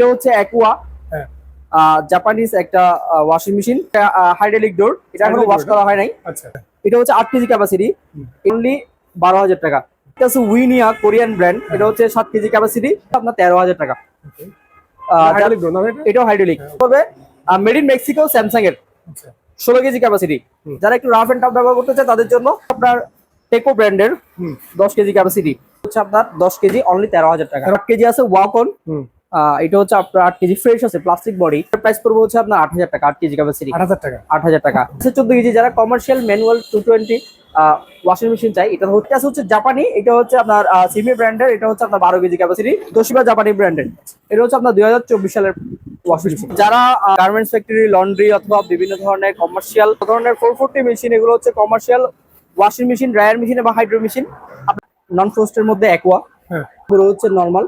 এটা হচ্ছে অ্যাকুয়া হ্যাঁ। জাপানিজ একটা ওয়াশিং মেশিন, হাইড্রোলিক ডোর। এটা এখনো ওয়াশ করা হয় নাই। আচ্ছা। এটা হচ্ছে 8 কেজি ক্যাপাসিটি, অনলি 12,000 টাকা। এটা হচ্ছে উইনিয়া কোরিয়ান ব্র্যান্ড, এটা হচ্ছে 7 কেজি ক্যাপাসিটি, আপনার 13,000 টাকা। এটাও হাইড্রোলিক তবে মেড ইন মেক্সিকো, স্যামসাং এর, 16 কেজি ক্যাপাসিটি। যারা একটু রাফ এন্ড টাফ ব্যবহার করতে চায় তাদের জন্য আপনার টেকো ব্র্যান্ডের 10 কেজি ক্যাপাসিটি হচ্ছে আপনার 10 কেজি অনলি 13,000 টাকা। 8 কেজি আছে ওয়াকন, এটা হচ্ছে আপনার 8 কেজি ফ্রেশ আছে প্লাস্টিক বডি, প্রাইস পড়বে হচ্ছে আপনার 8,000 টাকা। 8 কেজি ক্যাপাসিটি 8,000 টাকা। 14 কেজি যারা কমার্শিয়াল ম্যানুয়াল 220 ওয়াশিং মেশিন চাই, এটা হচ্ছে জাপানি, এটা হচ্ছে আপনার সিমি ব্র্যান্ডের, এটা হচ্ছে আপনার 12 কেজি ক্যাপাসিটি, তোশিবা জাপানি ব্র্যান্ডের। এটা হচ্ছে আপনার 2024 সালের ওয়াশিং মেশিন। যারা গার্মেন্টস ফ্যাক্টরি, লন্ড্রি অথবা বিভিন্ন ধরনের কমার্শিয়াল ধরনের 440 মেশিন, এগুলো হচ্ছে commercial washing machine, dryer machine বা হাইড্রো মেশিন। নন ফ্রস্টের মধ্যে অ্যাকোয়া, পুরো হচ্ছে নরমাল,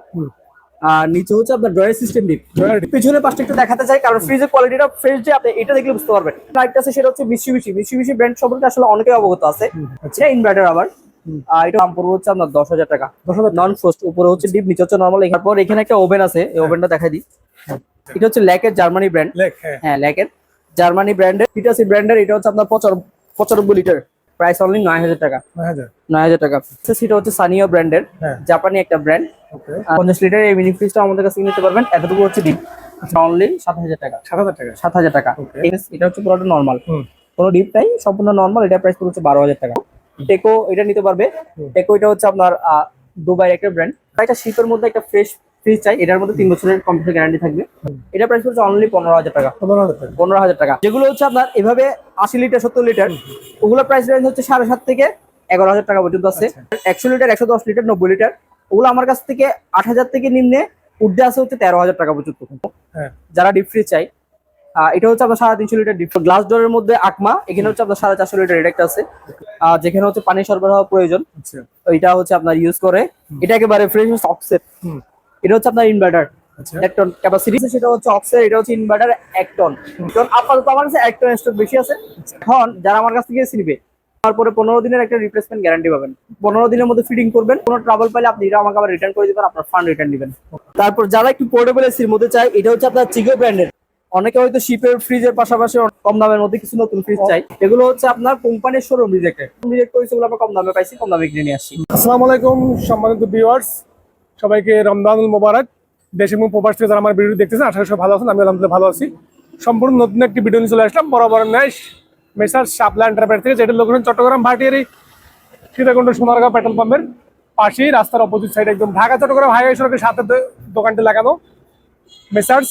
নিচে হচ্ছে আপনার ড্রয়ার সিস্টেম ডিপ। পিছনে পাশটা একটু দেখাতে চাই কারণ ফ্রিজের কোয়ালিটিটা ফ্রেশ, যে আপনি এটা দেখলে বুঝতে পারবেন। লাইট আছে সেটা হচ্ছে মিশিবিশি ব্র্যান্ড সম্পর্কে আসলে অনেকেই অবগত আছে। এটা ইনভার্টার আবার, এটা দাম পড়বে হচ্ছে আপনার 10,000 টাকা। নন ফ্রস্ট, উপরে হচ্ছে ডিপ, নিচে হচ্ছে নরমাল। এরপর এখানে একটা ওভেন আছে, এই ওভেনটা দেখাই দিই। এটা হচ্ছে ল্যাকের জার্মানি ব্র্যান্ড, হ্যাঁ ল্যাকের জার্মানি ব্র্যান্ডের, হিটাচি ব্র্যান্ডের। এটা হচ্ছে আপনার 95 লিটার, প্রাইস অনলি 9,000 টাকা। 9,000 টাকা। সেটা হচ্ছে সানিও ব্র্যান্ডের, জাপানি একটা ব্র্যান্ড। 50 লিটার এই মিনি ফ্রিজটা আমাদের কাছে নিতে পারবেন। এতটুকু হচ্ছে ডিপ, অনলি 7,000 টাকা। 7,000 টাকা। এটা হচ্ছে পুরোটা নরমাল, কোনো ডিপ নাই, সম্পূর্ণ নরমাল। এটা প্রাইস হচ্ছে 12,000 টাকা। টেকো এটা নিতে পারবে। টেকো এটা হচ্ছে আপনার দুবাই একটা ব্র্যান্ড। একটা শীতের মধ্যে একটা ফ্রেশ ফ্রিজ চাই, এটার মধ্যে 3 বছরের কম্পিউটার গ্যারান্টি থাকবে। এটা প্রাইস হচ্ছে অনলি 15,000 টাকা। 15,000 টাকা। যেগুলো হচ্ছে আপনার এভাবে 80 লিটার 70 লিটার, ওগুলো প্রাইস রেঞ্জ হচ্ছে 7,500 থেকে 11,000 টাকা পর্যন্ত আছে। 100 লিটার, 110 লিটার, 90 লিটার, ওগুলো আমার কাছ থেকে 8,000 থেকে নিম্নে উঠে আছে হচ্ছে 13,000 টাকা পর্যন্ত। যারা ডিপ ফ্রিজ চাই, এটা হচ্ছে আপনার 350 লিটার ডিপ। গ্লাস ডোরের মধ্যে আকমা, এখানে হচ্ছে আপনার 450 লিটার এটা একটা আছে, যেখানে হচ্ছে পানি সরবরাহ প্রয়োজন, এটা হচ্ছে আপনার ইউজ করে। এটা একেবারে ফ্রেশ অফসেট। এটা হচ্ছে আপনার ইনভার্টার, 1 টন ক্যাপাসিটি, সেটা হচ্ছে অফসেট। এটা হচ্ছে ইনভার্টার 1 টন। আপাতত আমার কাছে 1 টন স্টক বেশি আছে। এখন যারা আমার কাছ থেকে নিবে, তারপরে 15 দিনের একটা রিপ্লেসমেন্ট গ্যারান্টি পাবেন। 15 দিনের মধ্যে ফিটিং করবেন, কোনো ট্রাবল পাইলে আপনি এটা আমাকে আবার রিটার্ন করে দিবেন, আপনার ফান্ড রিটার্ন দিবেন। তারপর যারা একটু পোর্টেবল এসির মধ্যে চাই, এটা হচ্ছে আপনার চিগো ব্র্যান্ডের। অনেকে হয়তো শিপের ফ্রিজের পাশাপাশি কম দামের মধ্যে কিছু নতুন ফ্রিজ চাই, এগুলো হচ্ছে আপনার কোম্পানির শোরুম রিজেক্ট করেছে, আমরা কম দামে পাইছি, কম দামে কিনে নিয়ে আসছি। আসসালামু আলাইকুম সম্মানিত ভিউয়ার্স, সবাইকে রমজানুল মোবারক। দেশ এবং প্রবাস থেকে যারা আমার ভিডিও দেখতেছেন, আশা করি সবাই ভালো আছেন। আমি আলহামদুলিল্লাহ ভালো আছি। সম্পূর্ণ নতুন একটি ভিডিও নিয়ে চলে আসলাম, বরাবর ন্যাশ মেসার্স শাপলা এন্টারপ্রাইজ থেকে, যেটা লোকেশন চট্টগ্রাম ভাটিয়ারি সীতাকুণ্ড সোনারগাঁও পেট্রোল পাম্পের পাশেই, রাস্তার অপোজিট সাইড, একদম ঢাকা চট্টগ্রাম হাইওয়ে সড়কের সাথে দোকানটি লাগানো মেসার্স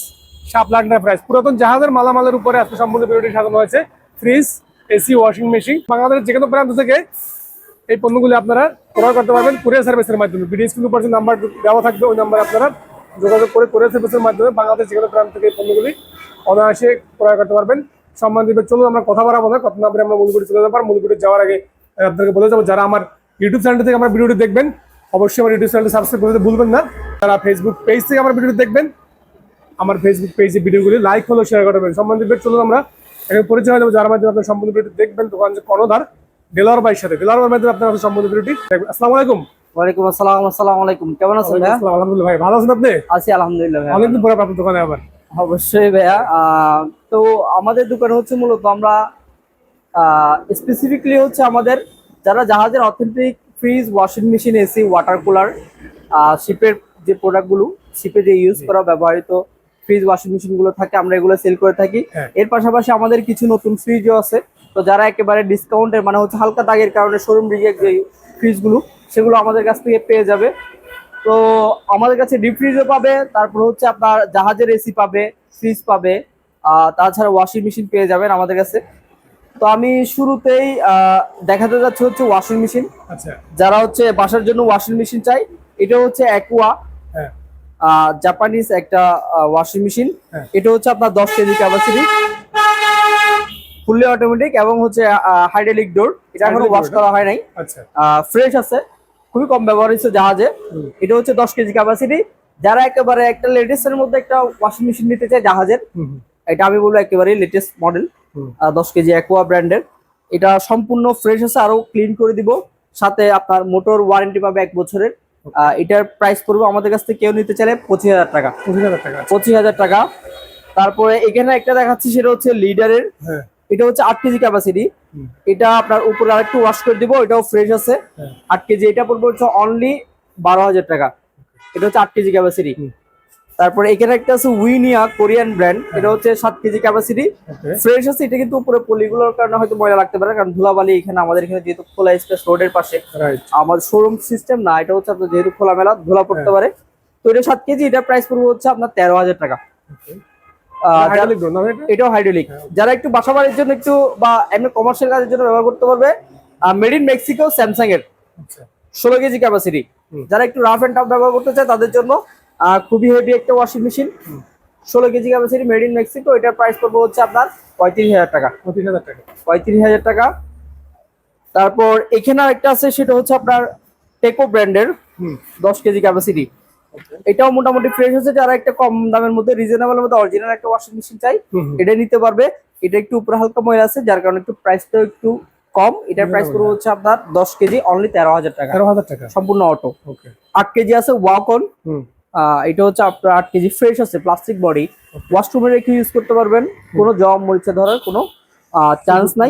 শাপলা এন্টারপ্রাইজ। পুরাতন জাহাজের মালামালের উপরে আজকে সম্পূর্ণ ভিডিওটি সাজানো হয়েছে। ফ্রিজ, এসি, ওয়াশিং মেশিন, বাংলাদেশের যে কোনো প্রান্ত থেকে এই পণ্যগুলি আপনারা ক্রয় করতে পারবেন কুরিয়ার সার্ভিসের মাধ্যমে। ভিডিও স্ক্রিন উপর যে নাম্বার দেওয়া থাকবে, ওই নাম্বারে আপনারা যোগাযোগ করে কুরিয়ার সার্ভিসের মাধ্যমে বাংলাদেশ যে কোনো প্রান্ত থেকে এই পণ্যগুলি অনায়াসে ক্রয় করতে পারবেন। সম্মান দিবে। চলুন আমরা কথা বাড়াবো না, কথা না বলে আমরা মূলগুলি চলে যাবো। মূলগুলি যাওয়ার আগে আপনাকে বলে যাবো, যারা আমার ইউটিউব চ্যানেল থেকে আমার ভিডিওটি দেখবেন, অবশ্যই আমার ইউটিউব চ্যানেলটি সাবস্ক্রাইব করতে ভুলবেন না। যারা ফেসবুক পেজ থেকে আমার ভিডিওটি দেখবেন, আমার ফেসবুক পেজে ভিডিওগুলি লাইক ফলো শেয়ার করবেন। সম্মান দিবে। চলুন আমরা এখানে পরিচয় হয়ে যাবো, যার মাধ্যমে আপনার সম্পূর্ণ ভিডিওটি দেখবেন। দোকান যে কর্ণধার ডেলার ভাইয়ের সাথে, ডেলার ভাইয়ের মাধ্যমে আপনার সম্পূর্ণ ভিডিওটি দেখবেন। আসসালামু আলাইকুম। ওয়ালাইকুম আসসালাম। আসসালামু আলাইকুম, কেমন আছেন ভাইয়া? আলহামদুলিল্লাহ ভাই, ভালো আছেন আপনি? আছি আলহামদুলিল্লাহ ভাইয়া। অনেকদিন পরে আপনার দোকানে আবার। অবশ্যই ভাইয়া। তো আমাদের দোকানে হচ্ছে মূলত আমরা স্পেসিফিকলি হচ্ছে আমাদের যারা জাহাজের authentic fridge, washing machine, AC, water cooler, শিপের যে প্রোডাক্টগুলো, শিপে যে ইউজ করা ব্যবহৃত ফ্রিজ, ওয়াশিং মেশিন গুলো থাকে, আমরা এগুলো সেল করে থাকি। এর পাশাপাশি আমাদের কিছু নতুন ফ্রিজও আছে। তো যারা একেবারে ডিসকাউন্টের, মানে হচ্ছে হালকা দাগের কারণে শোরুম রিজেক্ট যে ফ্রিজগুলো, সেগুলো আমাদের কাছ থেকে পেয়ে যাবে। তো আমাদের কাছে ডিপ ফ্রিজও পাবে, তারপর হচ্ছে আপনার জাহাজের এসি পাবে, ফ্রিজ পাবে, তাছাড়া ওয়াশিং মেশিন পেয়ে যাবেন আমাদের কাছে। তো আমি শুরুতেই দেখাতে যাচ্ছি হচ্ছে ওয়াশিং মেশিন। আচ্ছা। যারা হচ্ছে বাসার জন্য ওয়াশিং মেশিন চাই, এটা হচ্ছে অ্যাকুয়া জাপানিজ একটা ওয়াশিং মেশিন। এটা হচ্ছে আপনার 10 কেজি ক্যাপাসিটি, ফুললি অটোমেটিক এবং হচ্ছে হাইড্রোলিক ডোর। এটা এখনো ওয়াশ করা হয় নাই, ফ্রেশ আছে, খুবই কম ব্যবহার হচ্ছে জাহাজে। এটা হচ্ছে 10 কেজি ক্যাপাসিটি। যারা একেবারে একটা লেটেস্ট এর মধ্যে একটা ওয়াশিং মেশিন নিতে চায় জাহাজের, এটা আমি বলবো একেবারে লেটেস্ট মডেল, 10 কেজি অ্যাকুয়া ব্র্যান্ডের। এটা সম্পূর্ণ ফ্রেশ আছে, আরো ক্লিন করে দিব। সাথে আপনার মোটর ওয়ারেন্টি পাবে 1 বছরের। এটার প্রাইস পড়বে আমাদের কাছ থেকে কেউ নিতে চাইলে 25,000 টাকা। 25,000 টাকা। 25,000 টাকা। তারপরে এখানে একটা দেখাচ্ছি, সেটা হচ্ছে লিডারের। হ্যাঁ। এটা হচ্ছে 8 কেজি ক্যাপাসিটি। এটা আপনার উপরে আরেকটু ওয়াশ করে দিব, এটাও ফ্রেশ আছে। হ্যাঁ। 8 কেজি, এটা পড়বে হচ্ছে অনলি 12,000 টাকা। এটা হচ্ছে 8 কেজি ক্যাপাসিটি। তারপরে এখানে একটা আছে উইনিয়া, কোরিয়ান ব্র্যান্ড। এটা হচ্ছে 7 কেজি ক্যাপাসিটি, ফ্রেশ আছে। এটা কিন্তু উপরে পলিগুলোর কারণে হয়তো ময়লা লাগতে পারে, কারণ ধুলাবালি এখানে আমাদের এখানে যেহেতু খোলা স্পেস রোডের পাশে, আমাদের শোরুম সিস্টেম না, এটা হচ্ছে আপনার যেহেতু খোলামেলা ধুলা পড়তে পারে। তো এটা 7 কেজি, এটা প্রাইস পড়বে হচ্ছে আপনার 13,000 টাকা। এটাও হাইড্রোলিক। যারা একটু বাসা বাড়ির জন্য একটু বা এমনি কমার্শিয়াল কাজের জন্য ব্যবহার করতে পারবে, মেড ইন মেক্সিকো, স্যামসাং এর 16 কেজি ক্যাপাসিটি। যারা একটু রাফ এন্ড টাফ ব্যবহার করতে চায় তাদের জন্য খুবই হেভি একটা washing machine, 16 KG capacity, made in Mexico. এটার প্রাইস পড়বে হচ্ছে আপনার 35,000 টাকা। 35,000 টাকা। তারপর এখানে একটা আছে, সেটা হচ্ছে আপনার টেকো ব্র্যান্ডের 10 কেজি ক্যাপাসিটি। এটাও মোটামুটি ফ্রেশ আছে। যারা একটা কম দামের মধ্যে, রিজনেবলের মধ্যে অরিজিনাল একটা ওয়াশিং মেশিন চাই, এটা নিতে পারবে। এটা একটু উপরে হালকা ময়লা আছে, যার কারণে একটু প্রাইসটা একটু কম। এটার প্রাইস পড়বে হচ্ছে আপনার 10 কেজি অনলি 13,000 টাকা। 13,000 টাকা সম্পূর্ণ অটো। 8 কেজি আছে ওয়াকন। এটা হচ্ছে আপনার 8 কেজি, ফ্রেশ আছে, প্লাস্টিক বডি, ওয়াশরুমে রেখে ইউজ করতে পারবেন, কোনো জম মরিচে ধরার কোনো চান্স নাই।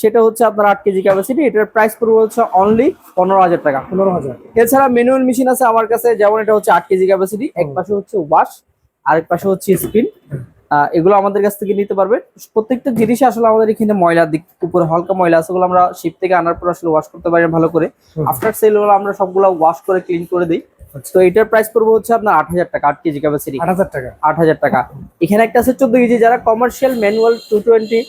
সেটা হচ্ছে আপনার 8 কেজি ক্যাপাসিটি। এটার প্রাইস পড়বে হচ্ছে অনলি 15,000 টাকা। 15,000। এছাড়া ম্যানুয়াল মেশিন আছে আমার কাছে, যেমন এটা হচ্ছে 8 কেজি ক্যাপাসিটি, এক পাশে হচ্ছে ওয়াশ, আরেক পাশে হচ্ছে স্পিন। এগুলো আমাদের কাছ থেকে নিতে পারবে। প্রত্যেকটা জিনিসে আসলে আমাদের এখানে ময়লার দিক উপরে হালকা ময়লা আছে, ওগুলো আমরা শিপ থেকে আনার পর আসলে ওয়াশ করতে পারি ভালো করে। আফটার সেল গুলো আমরা সবগুলো ওয়াশ করে ক্লিন করে দিই। তো এটার প্রাইস পড়বে হচ্ছে আপনার 8,000 টাকা। 8 কেজি ক্যাপাসিটি 8,000 টাকা। 8,000 টাকা। এখানে একটা আছে 14 কেজি, যারা কমার্শিয়াল ম্যানুয়াল 220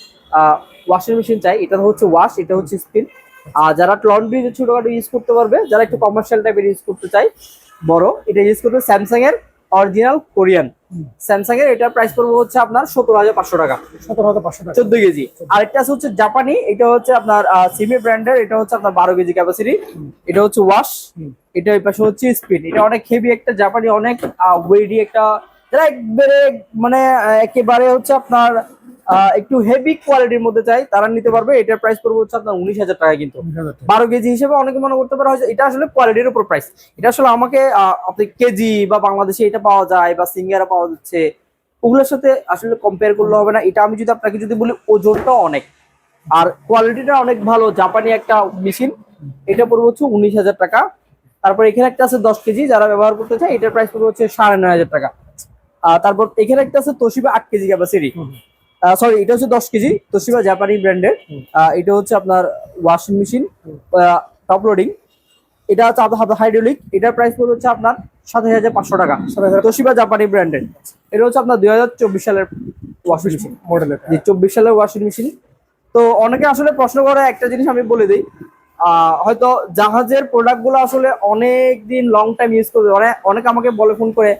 ওয়াশিং মেশিন চাই, এটা হচ্ছে ওয়াশ, এটা হচ্ছে স্পিন। আর যারা লন্ড্রি ছোটখাটো ইউজ করতে পারবে, যারা একটু কমার্শিয়াল টাইপের ইউজ করতে চাই বড়, এটা ইউজ করবে স্যামসাং এর অরিজিনাল কোরিয়ান। স্যামসাং এর এটার প্রাইস পড়বে হচ্ছে আপনার 17,500 টাকা। 17,500 টাকা 14 কেজি। আরেকটা আছে হচ্ছে জাপানি, এটা হচ্ছে আপনার সিমি ব্র্যান্ডের, এটা হচ্ছে আপনার 12 কেজি ক্যাপাসিটি। এটা হচ্ছে ওয়াশ, এটা এই পাশে হচ্ছে স্পিন। এটা অনেক হেভি একটা জাপানি, অনেক ওয়েডি একটা, যারা একবারে মানে একেবারে হচ্ছে আপনার একটু হেভি কোয়ালিটির মধ্যে চাই, তারা নিতে পারবে। এটার প্রাইস পড়বে হচ্ছে আপনার 19,000 টাকা। কিন্তু 12 কেজি হিসেবে অনেকে মনে করতে পারে হয়তো এটা আসলে কোয়ালিটির উপর প্রাইস। এটা আসলে আমাকে আপনি কেজি বা বাংলাদেশে এটা পাওয়া যায় বা সিঙ্গারা পাওয়া যাচ্ছে, ওগুলোর সাথে আসলে কম্পেয়ার করলে হবে না। এটা আমি যদি আপনাকে যদি বলি, ওজনটাও অনেক আর কোয়ালিটিটা অনেক ভালো, জাপানি একটা মেশিন। এটা পড়বে হচ্ছে 19,000 টাকা। তারপর এখানে একটা আছে 10 কেজি, যারা ব্যবহার করতে চায়, এটার প্রাইস পড়বে হচ্ছে 9,500 টাকা। তারপর এখানে একটা আছে তোশিবা 8 কেজি ক্যাপাসিটি, সরি এটা হচ্ছে 10 কেজি, তোশিবা জাপানি ব্র্যান্ডের। এটা হচ্ছে আপনার ওয়াশিং মেশিন, টপ লোডিং। এটা হচ্ছে আপনার হাইড্রোলিক। এটার প্রাইস পড়বে হচ্ছে আপনার 27,500 টাকা। তোশিবা জাপানি ব্র্যান্ডের। এটা হচ্ছে আপনার 2024 সালের ওয়াশিং মেশিন মডেলের, 24 সালের ওয়াশিং মেশিন। তো অনেকে আসলে প্রশ্ন করে, একটা জিনিস আমি বলে দিই, হয়তো জাহাজের প্রোডাক্ট গুলো আসলে অনেক দিন লং টাইম ইউজ করবে। অনেকে আমাকে বলে ফোন করে,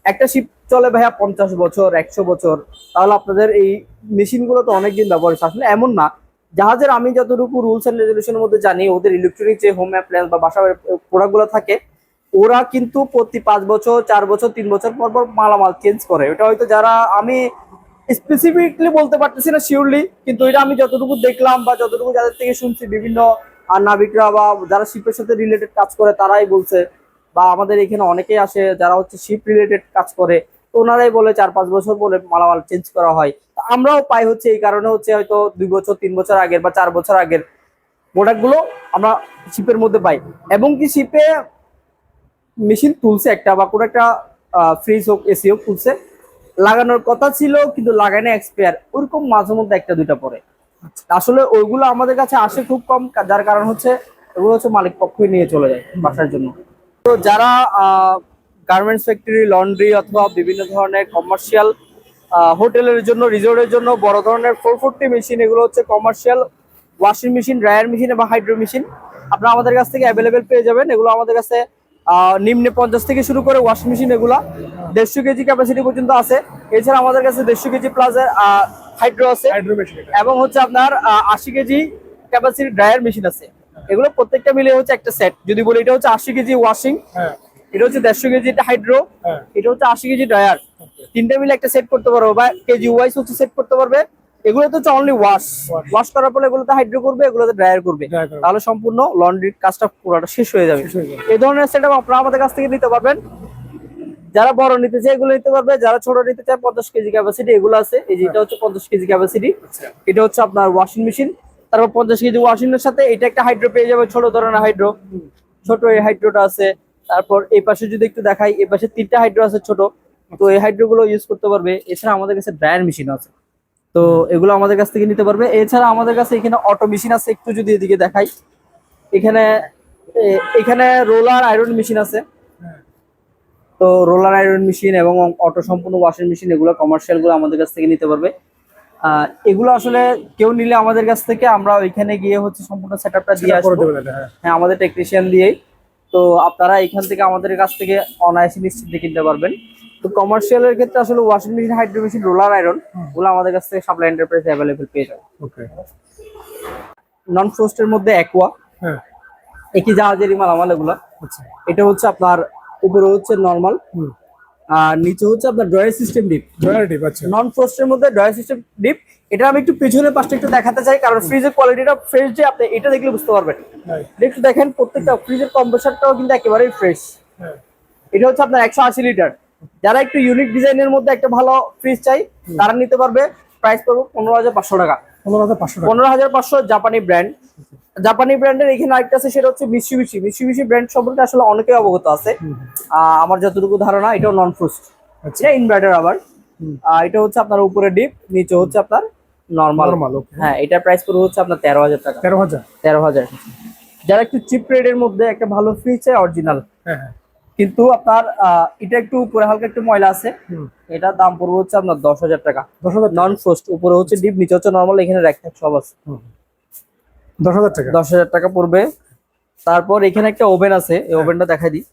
একটা শিপ চলে ভাইয়া 50 বছর 100 বছর, তাহলে আপনাদের এই মেশিন গুলো তো অনেকদিন ব্যবহার হচ্ছে। আসলে এমন না। জাহাজের আমি যতটুকু রুলস এন্ড রেজুলেশনের মধ্যে জানি, ওদের ইলেকট্রনিক যে হোম অ্যাপ্লায়েন্স বা বাসা প্রোডাক্ট গুলো থাকে, ওরা কিন্তু প্রতি 5 বছর 4 বছর 3 বছর পর পর মালামাল চেঞ্জ করে। এটা হয়তো যারা আমি স্পেসিফিকলি বলতে পারতেছি না শিওরলি, কিন্তু এটা আমি যতটুকু দেখলাম বা যতটুকু যাদের থেকে শুনছি, বিভিন্ন নাবিকরা বা যারা শিপের সাথে রিলেটেড কাজ করে তারাই বলছে, বা আমাদের এখানে অনেকেই আসে যারা হচ্ছে শিপ রিলেটেড কাজ করে, তো ওনারাই বলে 4-5 বছর বলে মালামাল চেঞ্জ করা হয়। আমরাও পাই হচ্ছে এই কারণে, হচ্ছে হয়তো 2 বছর 3 বছর আগের বা 4 বছর আগের প্রোডাক্ট গুলো আমরা শিপের মধ্যে পাই। এবং কি শিপে মেশিন তুলছে একটা, বা কোনো একটা ফ্রিজ হোক এসি হোক তুলছে, লাগানোর কথা ছিল কিন্তু লাগানো এক্সপায়ার, ওরকম মাঝে মধ্যে একটা দুইটা পরে। আসলে ওইগুলো আমাদের কাছে আসে খুব কম, যার কারণ হচ্ছে ওগুলো হচ্ছে মালিক পক্ষই নিয়ে চলে যায় বাসার জন্য। তো যারা গার্মেন্টস ফ্যাক্টরি, লন্ড্রি অথবা বিভিন্ন ধরনের কমার্শিয়াল হোটেলের জন্য, রিসোর্টের জন্য বড় ধরনের 440 মেশিন, এগুলো হচ্ছে commercial washing machine, dryer machine এবং হাইড্রো মেশিন, আপনারা আমাদের কাছ থেকে অ্যাভেলেবেল পেয়ে যাবেন। এগুলো আমাদের কাছে নিম্নে 50 থেকে শুরু করে ওয়াশিং মেশিন, এগুলা 150 কেজি ক্যাপাসিটি পর্যন্ত আছে। এছাড়া আমাদের কাছে 150 কেজি প্লাস হাইড্রো আছে, এবং হচ্ছে আপনার 80 কেজি ক্যাপাসিটি ড্রায়ার মেশিন আছে। এগুলো প্রত্যেকটা মিলে হচ্ছে একটা সেট। যদি বলি এটা হচ্ছে 80 কেজি ওয়াশিং, এটা হচ্ছে 150 কেজি হাইড্রো, এটা হচ্ছে 80 কেজি ড্রায়ার, তিনটা মিলে একটা সেট করতে পারবো, বা কেজি ওয়াইজ হচ্ছে সেট করতে পারবে। এগুলো তো হচ্ছে অনলি ওয়াশ ওয়াশ করার পরে এগুলোতে হাইড্রো করবে, এগুলোতে ড্রায়ার করবে, Dryer করবে। তাহলে সম্পূর্ণ লন্ড্রির কাজটা পুরোটা শেষ হয়ে যাবে। শেষ হয়ে যাবে। এই ধরনের সেটআপ আপনারা আমাদের কাছ থেকে নিতে পারবেন। যারা বড় নিতে চায় এগুলো নিতে পারবে, যারা ছোট নিতে চায় 50 কেজি ক্যাপাসিটি এগুলো আছে। এই যে এটা হচ্ছে 50 কেজি ক্যাপাসিটি, আচ্ছা এটা হচ্ছে আপনার ওয়াশিং মেশিন। তারপর 50 কেজি ওয়াশিং এর সাথে এটা একটা হাইড্রো পেয়ে যাবে, ছোট ধরনের হাইড্রো, ছোট এই হাইড্রোটা আছে। তারপর এই পাশে যদি একটু দেখাই, এই পাশে 3টা হাইড্রো আছে ছোট, তো এই হাইড্রো গুলো ইউজ করতে পারবে। এছাড়া আমাদের কাছে ড্রায়ার মেশিন আছে, তো এগুলো আমাদের কাছ থেকে নিতে পারবে। এছাড়া আমাদের কাছে এখানে অটো মেশিন আছে, একটু যদি এদিকে দেখাই, এখানে এখানে রোলার আয়রন মেশিন আছে। তো রোলার আয়রন মেশিন এবং অটো সম্পূর্ণ ওয়াশিং মেশিন, এগুলো কমার্শিয়াল গুলো আমাদের কাছ থেকে নিতে পারবে। এগুলো আসলে কেউ নিলে আমাদের কাছ থেকে আমরা ওইখানে গিয়ে হচ্ছে সম্পূর্ণ সেটআপটা দিয়ে সেটা করে আসবো। দেবেন এটা, হ্যাঁ। হ্যাঁ, আমাদের টেকনিশিয়ান দিয়েই। তো আপনারা এখান থেকে আমাদের কাছ থেকে অনায়াসে নিশ্চিন্তে কিনতে পারবেন। তো কমার্শিয়ালের ক্ষেত্রে আসলে washing machine, hydro machine, roller iron গুলো আমাদের কাছ থেকে সাপ্লাই এন্টারপ্রাইজ অ্যাভেলেবল পেয়ে যাবে। ওকে নন ফ্রোস্টের মধ্যে অ্যাকোয়া, হ্যাঁ একই জাহাজেরই মালামাল এগুলো। আচ্ছা এটা হচ্ছে আপনার উপরে হচ্ছে নরমাল, হুম আর নিচে হচ্ছে আপনার ড্রয়ার সিস্টেম ডিপ। ড্রয়ার টিপ আচ্ছা নন ফ্রোস্টের মধ্যে ড্রয়ার সিস্টেম ডিপ। এটা আমি একটু পিছনের পাশটা একটু দেখাতে চাই, কারণ ফ্রিজের কোয়ালিটিটা ফ্রেশ, যে আপনি এটা দেখলে বুঝতে পারবেন। হ্যাঁ একটু দেখেন, প্রত্যেকটা ফ্রিজের কম্প্রেসারটাও কিন্তু একেবারেই ফ্রেশ। হ্যাঁ এটা হচ্ছে আপনার 180 লিটার। যারা একটু ইউনিক ডিজাইনের মধ্যে একটা ভালো ফ্রিজ চাই তারা নিতে পারবে। প্রাইস পড়বে 15,500 টাকা। 15,500 টাকা 15,500 জাপানি ব্র্যান্ড। জাপানি ব্র্যান্ডের এখানে আরেকটা আছে, সেটা হচ্ছে মিৎসুবিশি। মিৎসুবিশি ব্র্যান্ড সম্পর্কে আসলে অনেকেই অবগত আছে। আমার যতটুকু ধারণা, এটাও নন ফ্রোস্ট, আচ্ছা এটা ইনভার্টার আবার। এটা হচ্ছে আপনার উপরে ডিপ, নিচে হচ্ছে আপনার নরমাল। নরমাল ওকে হ্যাঁ, এটা প্রাইস পড়বে হচ্ছে আপনার 13,000 টাকা। 13,000 13,000। যারা একটু চিপ রেটের মধ্যে একটা ভালো ফ্রিজ চাই অরিজিনাল, হ্যাঁ হ্যাঁ কিন্তু আপনার এটা একটু উপরে হালকা একটু ময়লা আছে, হুম এটার দাম পড়বে হচ্ছে আপনার 10,000 টাকা। 10,000 নন ফ্রোস্ট, উপরে হচ্ছে ডিপ, নিচে হচ্ছে নরমাল, এখানে র্যাক ট্যাক সব আছে। 10,000 টাকা 10,000 টাকা পড়বে। তারপর এখানে একটা ওভেন আছে, এই ওভেনটা দেখাই দিই।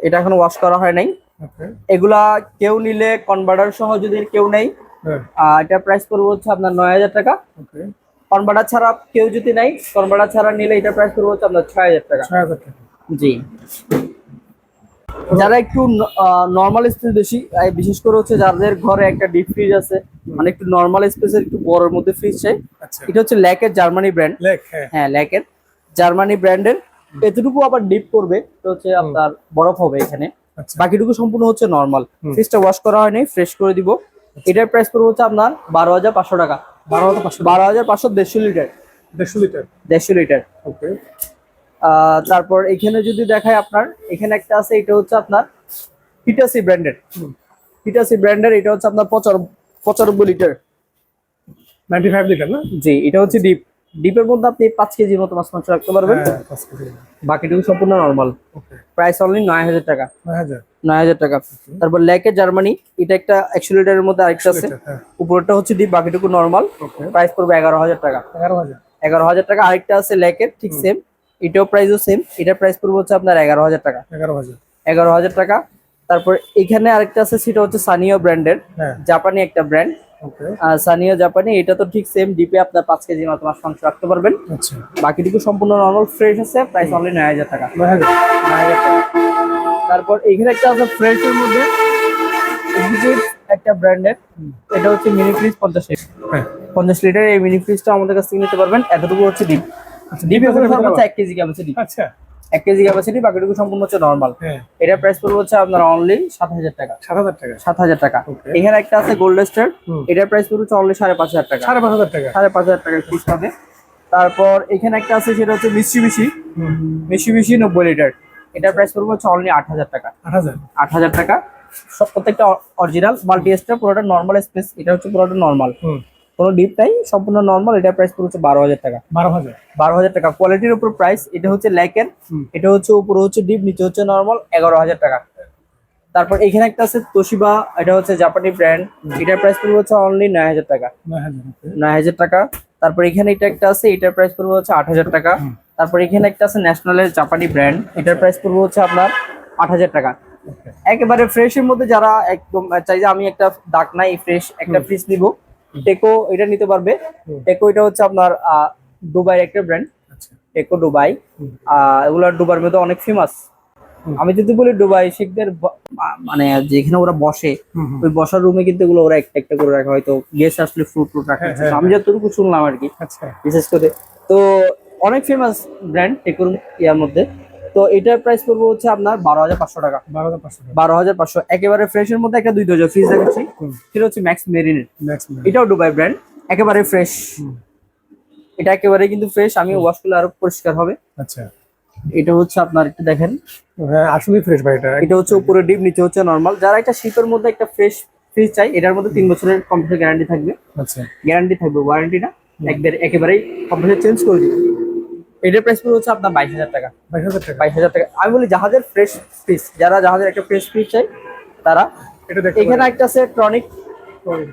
এটা এখনো ওয়াশ করা হয় নাই। ওকে এগুলা কেউ নিলে কনভার্টার সহ যদি কেউ নেই, হ্যাঁ এটা প্রাইস পড়বে হচ্ছে আপনার 9,000 টাকা। ওকে কনভার্টার ছাড়া কেউ যদি নেই, কনভার্টার ছাড়া নিলে এটা প্রাইস পড়বে হচ্ছে আপনার 6,000 টাকা। 6,000 টাকা জি। যারা একটু নর্মাল স্পেস বেশি, বিশেষ করে হচ্ছে যাদের ঘরে একটা ডিপ ফ্রিজ আছে, মানে একটু নর্মাল স্পেসের একটু বড়র মধ্যে ফ্রিজ চাই, আচ্ছা এটা হচ্ছে ল্যাকের জার্মানি ব্র্যান্ড। লেক হ্যাঁ হ্যাঁ, ল্যাকের জার্মানি ব্র্যান্ডের। এতটুকু আবার ডিপ করবে, তো হচ্ছে আপনার বরফ হবে এখানে, আচ্ছা বাকিটুকু সম্পূর্ণ হচ্ছে নর্মাল। ফ্রিজটা ওয়াশ করা হয়নি, ফ্রেশ করে দিব। এটার প্রাইস পড়বে হচ্ছে আপনার 12,500 টাকা। 12,500 12,500, 150 লিটার। 150 litre 150 litre. ওকে তারপর এখানে যদি দেখায় আপনার, এখানে একটা আছে, এটা হচ্ছে আপনার হিটাসি ব্র্যান্ডের। হিটাসি ব্র্যান্ডের, এটা হচ্ছে আপনার 95 লিটার। 95 লিটার না জি, এটা হচ্ছে ডিপ। ডিপের মধ্যে আপনি 5 কেজির মতো মাছ মাংস রাখতে পারবেন, হ্যাঁ 5 কেজি বাকিটুকু সম্পূর্ণ নরমাল। ওকে প্রাইস অনলি 9,000 টাকা। 9,000 9,000 টাকা। তারপর ল্যাকের জার্মানি, এটা একটা 100 লিটারের মধ্যে আরেকটা আছে, লিটার হ্যাঁ উপরটা হচ্ছে ডিপ, বাকিটুকু নরমাল। ওকে প্রাইস পড়বে 11,000 টাকা। 11,000 11,000 টাকা। আরেকটা আছে ল্যাকের, ঠিক সেম, এটাও প্রাইসও সেম। এটার প্রাইস পড়বে হচ্ছে আপনার 11,000 টাকা। 11,000 11,000 টাকা। তারপর এখানে আরেকটা আছে, সেটা হচ্ছে সানিও ব্র্যান্ডের, হ্যাঁ জাপানি একটা ব্র্যান্ড। ওকে সানিও জাপানি, এটা তো ঠিক সেম, ডিপে আপনার 5 কেজি মতো মাছ মাংস রাখতে পারবেন, আচ্ছা বাকিটুকু সম্পূর্ণ নরমাল ফ্রেশ আছে। প্রাইস অনলি 9,000 টাকা। 9,000 9,000 টাকা। তারপর এখানে একটা আছে ফ্রেশের মধ্যে এক্সিকিউটিভ একটা ব্র্যান্ডের, এটা হচ্ছে মিনি ফ্রিজ 50 লিটার। হ্যাঁ 50 লিটার এই মিনি ফ্রিজটা আমাদের কাছ থেকে নিতে পারবেন। এতটুকু হচ্ছে ডিপ। ডিপ হচ্ছে 1 কেজি ক্যাপাসিটি। আচ্ছা 1 কেজি ক্যাপাসিটি, বাকিটুকু সম্পূর্ণ হচ্ছে নরমাল। হ্যাঁ এটার প্রাইস পড়বে হচ্ছে আপনার অনলি 7,000 টাকা। 7,000 টাকা 7,000 টাকা। Okay. এখানে একটা আছে গোল্ড স্টার, হুম। এটার প্রাইস পড়বে হচ্ছে অনলি 5,500 টাকা। 5,500 টাকা 5,500 টাকা ফিস পাবে। তারপর এখানে একটা আছে, সেটা হচ্ছে মিৎসুবিশি। মিৎসুবিশি 90 লিটার, এটার প্রাইস পড়বে হচ্ছে অনলি 8,000 টাকা। 8,000 8,000 টাকা। সব প্রত্যেকটা অরিজিনাল মাল্টি স্টার, পুরোটা নর্মাল স্পেস, এটা হচ্ছে পুরোটা নর্মাল, হুম কোনো ডিপ নাই, সম্পূর্ণ নর্মাল। এটার প্রাইস পড়বে হচ্ছে 12,000 টাকা। 12,000 12,000 টাকা। কোয়ালিটির উপর প্রাইস। এটা হচ্ছে ল্যাকের, এটা হচ্ছে উপরে হচ্ছে ডিপ, নিচে হচ্ছে নর্মাল, 11,000 টাকা। তারপর এখানে একটা আছে তোশিবা, এটা হচ্ছে জাপানি ব্র্যান্ড, এটার প্রাইস পড়বে হচ্ছে অনলি 9,000 টাকা। 9,000 ওকে 9,000 টাকা। তারপর এখানে এটা একটা আছে, এটার প্রাইস পড়বে হচ্ছে 8,000 টাকা। তারপর এখানে একটা আছে ন্যাশনালের জাপানি ব্র্যান্ড, এটার প্রাইস পড়বে হচ্ছে আপনার 8,000 টাকা। ওকে একেবারে ফ্রেশের মধ্যে যারা একদম চাই যে আমি একটা দাগ নাই ফ্রেশ একটা ফ্রিজ নিব, টেকো এটা নিতে পারবে। টেকো এটা হচ্ছে আপনার দুবাই একটা ব্র্যান্ড, আচ্ছা টেকো দুবাই। এগুলো দুবার মধ্যে অনেক ফেমাস। আমি যদি বলি দুবাই শিখদের মানে যেখানে ওরা বসে হুম। ওই বসার রুমে কিন্তু এগুলো ওরা একটা একটা করে রাখা, হয়তো গেস্ট আসলে ফ্রুট রাখা। হ্যাঁ, আমি যতটুকু শুনলাম আর কি, আচ্ছা বিশেষ করে। তো অনেক ফেমাস ব্র্যান্ড টেকোর ইয়ার মধ্যে। তো এটার প্রাইস পড়বে হচ্ছে আপনার 12,500 টাকা। 12,500 টাকা। 12,500 একেবারে ফ্রেশের মধ্যে একটা 2 ডজন ফ্রিজ দেখাচ্ছি, হুম। সেটা হচ্ছে ম্যাক্স মেরিনের। নেক্সট এটাও দুবাই ব্র্যান্ড, একেবারে ফ্রেশ। এটা একেবারে কিন্তু ফ্রেশ, আমি ওয়াশ করলে আরো পরিষ্কার হবে। আচ্ছা এটা হচ্ছে আপনার একটু দেখেন, হ্যাঁ আসলে ফ্রেশ ভাই এটা। এটা হচ্ছে উপরে ডিপ, নিচে হচ্ছে নরমাল। যারা একটা শিপের মধ্যে একটা ফ্রেশ ফ্রিজ চাই, এটার মধ্যে 3 বছরের কম্পিউটার গ্যারান্টি থাকবে। আচ্ছা গ্যারান্টি থাকবে, ওয়ারেন্টি না, একেবারেই কম্পিউটার চেঞ্জ করে দিবে। এটার প্রাইস পড়বে হচ্ছে আপনার 22,000 টাকা। 22,000 টাকা। 22,000 টাকা। আমি বলি জাহাজের ফ্রেশ ফ্রিজ, যারা জাহাজের একটা ফ্রেশ ফ্রিজ চাই তারা। এটা দেখতে এখানে একটা আছে টনিক, পারেন।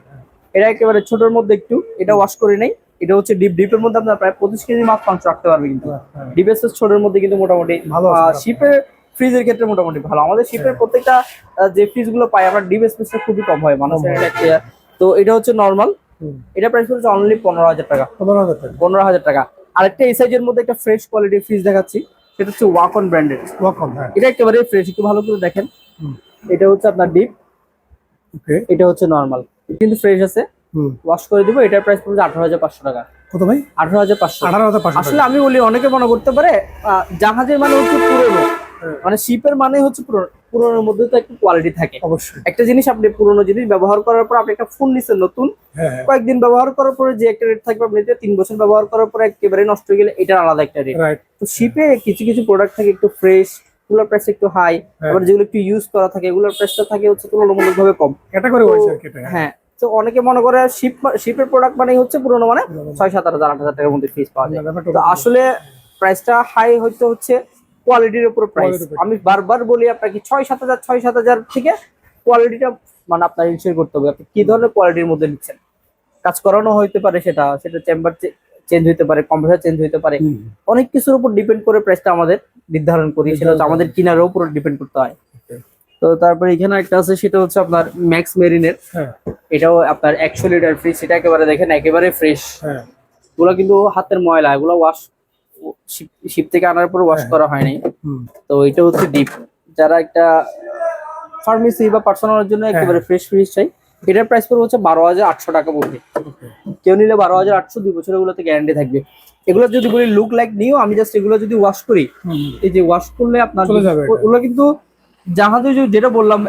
এটা একেবারে ছোটোর মধ্যে একটু, এটা ওয়াশ করে নেই। এটা হচ্ছে ডিপের মধ্যে আপনার প্রায় 25 কেজি মাছ মাংস রাখতে পারবে কিন্তু। হ্যাঁ। ডিপের ছোটোর মধ্যে কিন্তু মোটামুটি ভালো আছে। শিপের ফ্রিজের ক্ষেত্রে মোটামুটি ভালো। আমাদের শিপের প্রত্যেকটা যে ফ্রিজ গুলো পাই আমরা, ডিপ স্পেসটা খুবই কম হয় মানুষের একটা। তো এটা হচ্ছে নর্মাল, হুম। এটা প্রাইস হচ্ছে অনলি 15,000 টাকা। 15,000 টাকা। 15,000 টাকা। আরেকটা এই সাইজের মধ্যে একটা ফ্রেশ কোয়ালিটির ফ্রিজ দেখাচ্ছি, সেটা হচ্ছে ওয়াকন ব্র্যান্ডের। ওয়াকম, হ্যাঁ। এটা একেবারে ফ্রেশ, একটু ভালো করে দেখেন। হুম। এটা হচ্ছে আপনার ডিপ, ওকে। এটা হচ্ছে নর্মাল, কিন্তু ফ্রেশ আছে। হুম। ওয়াশ করে দিব। এটার প্রাইস পড়বে 18,500 টাকা। কত ভাই? 18,500। 18,500 আসলে আমি বলি, অনেকে মনে করতে পারে জাহাজের মানে হচ্ছে পুরনো, মানে শিপের মানে হচ্ছে পুরনোর মধ্যে তো একটু কোয়ালিটি থাকে। অবশ্যই। একটা জিনিস আপনি পুরনো জিনিস ব্যবহার করার পর আপনি একটা ফোন নিচ্ছেন নতুন, হ্যাঁ হ্যাঁ। কয়েকদিন ব্যবহার করার পরে যে একটা রেট থাকবে, আপনি 3 বছর ব্যবহার করার পরে একেবারে নষ্ট হয়ে গেলে এটার আলাদা একটা রেট। রাইট। তো শিপে কিছু কিছু প্রোডাক্ট থাকে একটু ফ্রেশ, এগুলোর প্রাইস একটু হাই। হ্যাঁ। আবার যেগুলো একটু ইউজ করা থাকে এগুলোর প্রাইসটা থাকে হচ্ছে তুলনামূলকভাবে কম। ক্যাটাগরি তো, ওয়াইজ আর কি এটা। হ্যাঁ। তো অনেকে মনে করে শিপের প্রোডাক্ট মানে হচ্ছে পুরনো, মানে 6,000-7,000 8,000 টাকার মধ্যে ফ্রিজ পাওয়া যায়। তো আসলে প্রাইসটা হাই হচ্ছে কোয়ালিটির উপর প্রাইস। Quality উপর। আমি বারবার বলি আপনাকে 6,000-7,000 থেকে কোয়ালিটিটা মানে আপনার ইনশিওর করতে হবে আপনি কি ধরনের কোয়ালিটির মধ্যে নিচ্ছেন। কাজ করানো হইতে পারে, সেটা চেম্বার চেঞ্জ হইতে পারে, কম্পিউটার চেঞ্জ হইতে পারে, হুম। অনেক কিছুর উপর ডিপেন্ড করে প্রাইসটা আমাদের নির্ধারণ করি। সেটা হচ্ছে আমাদের কিনার উপর ডিপেন্ড করতে হয়। তো তারপরে এখানে একটা আছে, সেটা হচ্ছে আপনার ম্যাক্স মেরিনের। হ্যাঁ এটাও আপনার 100 লিটার ফ্রিজ, সেটা একেবারে দেখেন একেবারে ফ্রেশ। হ্যাঁ। এগুলো কিন্তু হাতের ময়লা, এগুলো ওয়াশ শিপ থেকে আনার পর ওয়াশ করা হয়নি। হুম। তো এটা হচ্ছে ডিপ, যারা একটা ফার্মেসি বা পার্সোনালের জন্য একেবারে ফ্রেশ ফ্রিজ চাই, এটার প্রাইস পড়বে হচ্ছে 12,800 টাকা পড়বে। কেউ নিলে 12,800, 2 বছর এগুলোতে গ্যারান্টি থাকবে। এগুলো যদি বলি লুক লাইক নিউ, আমি জাস্ট এগুলো যদি ওয়াশ করি, এই যে ওয়াশ করলে আপনার চলে যাবে এটা। ওগুলো কিন্তু জাহাজে যেটা বললাম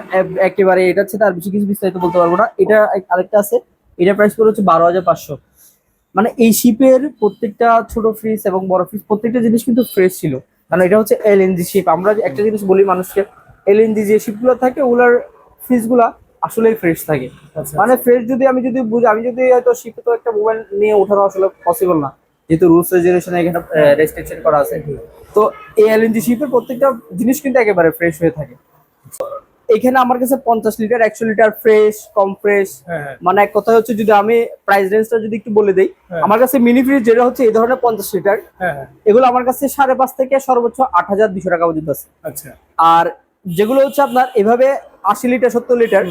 একেবারে, এটা হচ্ছে তার বেশি কিছু বিস্তারিত বলতে পারবো না। এটা আরেকটা আছে, এটার প্রাইস পড়বে হচ্ছে 12,500। মানে এই শিপের প্রত্যেকটা ছোট ফ্রিজ এবং বড় ফ্রিজ প্রত্যেকটা জিনিস কিন্তু ফ্রেশ ছিল, কারণ এটা হচ্ছে এলএনজি শিপ। আমরা একটা জিনিস বলি মানুষকে, এলএনজি যে শিপগুলো থাকে ওগুলার ফ্রিজগুলা আসলেই ফ্রেশ থাকে। আচ্ছা। মানে ফ্রেশ যদি আমি বুঝি, আমি যদি হয়তো শিপে তো একটা মোবাইল নিয়ে ওঠানো আসলে পসিবল না, যেহেতু রুলস রেগুলেশন এখানে রেস্ট্রিকশন করা আছে। তো এই এলএনজি শিপের প্রত্যেকটা জিনিস কিন্তু একেবারে ফ্রেশ হয়ে থাকে। এখানে আমার কাছে 50 লিটার 100 লিটার ফ্রেশ, কম ফ্রেশ, হ্যাঁ। মানে এক কথা হচ্ছে, যদি আমি প্রাইস রেঞ্জটা যদি একটু বলে দেই, হ্যাঁ। আমার কাছে মিনি ফ্রিজ যেটা হচ্ছে এই ধরনের 50 লিটার, হ্যাঁ। এগুলো আমার কাছে 5.5 থেকে সর্বোচ্চ 8,200 টাকা পর্যন্ত আছে। আচ্ছা। আর যেগুলো হচ্ছে আপনার এভাবে 80 লিটার 70 লিটার,